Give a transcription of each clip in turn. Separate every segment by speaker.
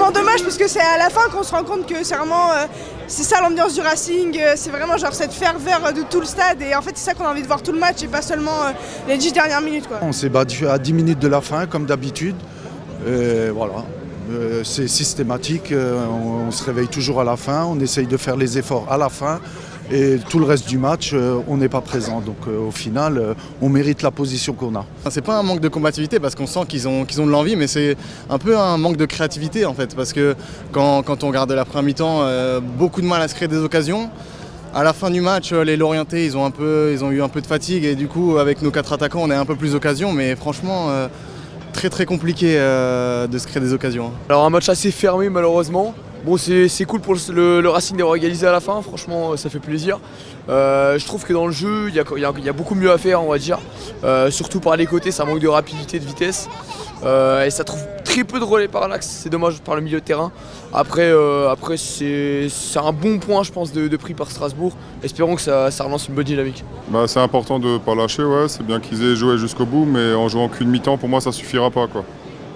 Speaker 1: vraiment dommage parce que c'est à la fin qu'on se rend compte que c'est vraiment c'est ça l'ambiance du Racing, c'est vraiment genre cette ferveur de tout le stade et en fait c'est ça qu'on a envie de voir tout le match et pas seulement les 10 dernières minutes quoi.
Speaker 2: On s'est battu à 10 minutes de la fin comme d'habitude, voilà. C'est systématique, on se réveille toujours à la fin, on essaye de faire les efforts à la fin et tout le reste du match, on n'est pas présent. Donc au final, on mérite la position qu'on a.
Speaker 3: C'est pas un manque de combativité parce qu'on sent qu'ils ont de l'envie, mais c'est un peu un manque de créativité en fait. Parce que quand on regarde la première mi-temps, beaucoup de mal à se créer des occasions. À la fin du match, les Lorientais, ils ont eu un peu de fatigue et du coup, avec nos 4 attaquants, on a un peu plus d'occasions, mais franchement... très compliqué de se créer des occasions.
Speaker 4: Alors un match assez fermé malheureusement. Bon c'est cool pour le Racing d'avoir égalisé à la fin, franchement ça fait plaisir. Je trouve que dans le jeu il y a beaucoup mieux à faire on va dire. Surtout par les côtés ça manque de rapidité, de vitesse. Et ça trouve très peu de relais par l'axe, c'est dommage par le milieu de terrain. Après c'est un bon point je pense de pris par Strasbourg. Espérons que ça relance une bonne dynamique.
Speaker 5: C'est important de ne pas lâcher, ouais. C'est bien qu'ils aient joué jusqu'au bout, mais en jouant qu'une mi-temps, pour moi ça suffira pas, quoi.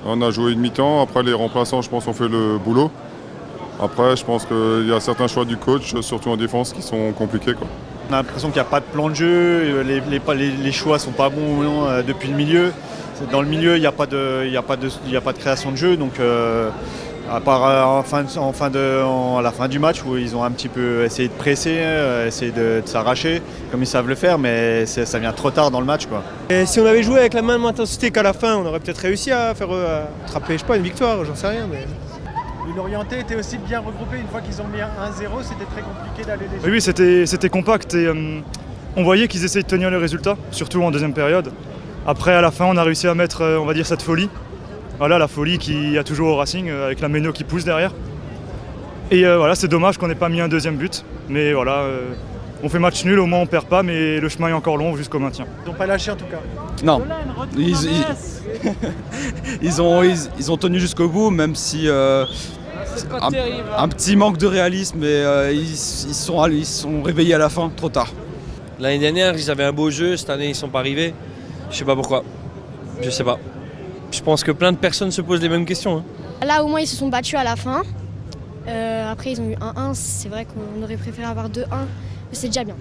Speaker 5: On a joué une mi-temps, après les remplaçants je pense ont fait le boulot. Après je pense qu'il y a certains choix du coach, surtout en défense, qui sont compliqués, quoi.
Speaker 6: On a l'impression qu'il n'y a pas de plan de jeu, les choix sont pas bons depuis le milieu. Dans le milieu, il n'y a pas de création de jeu, donc à part à la fin du match où ils ont un petit peu essayé de presser, essayer de s'arracher comme ils savent le faire, mais ça vient trop tard dans le match, quoi.
Speaker 7: Et si on avait joué avec la même intensité qu'à la fin, on aurait peut-être réussi à faire attraper, je sais pas, une victoire, j'en sais rien. Mais...
Speaker 8: Les Lorientais étaient aussi bien regroupés, une fois qu'ils ont mis 1-0, c'était très compliqué d'aller les chercher.
Speaker 6: Oui, c'était compact et on voyait qu'ils essayaient de tenir le résultat, surtout en deuxième période. Après, à la fin, on a réussi à mettre, on va dire, cette folie. Voilà, la folie qu'il y a toujours au Racing, avec la Méno qui pousse derrière. Et voilà, c'est dommage qu'on n'ait pas mis un deuxième but. Mais voilà, on fait match nul, au moins on perd pas, mais le chemin est encore long jusqu'au maintien.
Speaker 8: Ils n'ont pas lâché en tout cas.
Speaker 9: Non, ils ont tenu jusqu'au bout, même si un petit manque de réalisme, mais ils sont réveillés à la fin, trop tard.
Speaker 10: L'année dernière, ils avaient un beau jeu, cette année ils ne sont pas arrivés. Je sais pas pourquoi. Je sais pas. Je pense que plein de personnes se posent les mêmes questions. Hein.
Speaker 11: Là au moins ils se sont battus à la fin. Après ils ont eu 1-1, c'est vrai qu'on aurait préféré avoir 2-1, mais c'est déjà bien.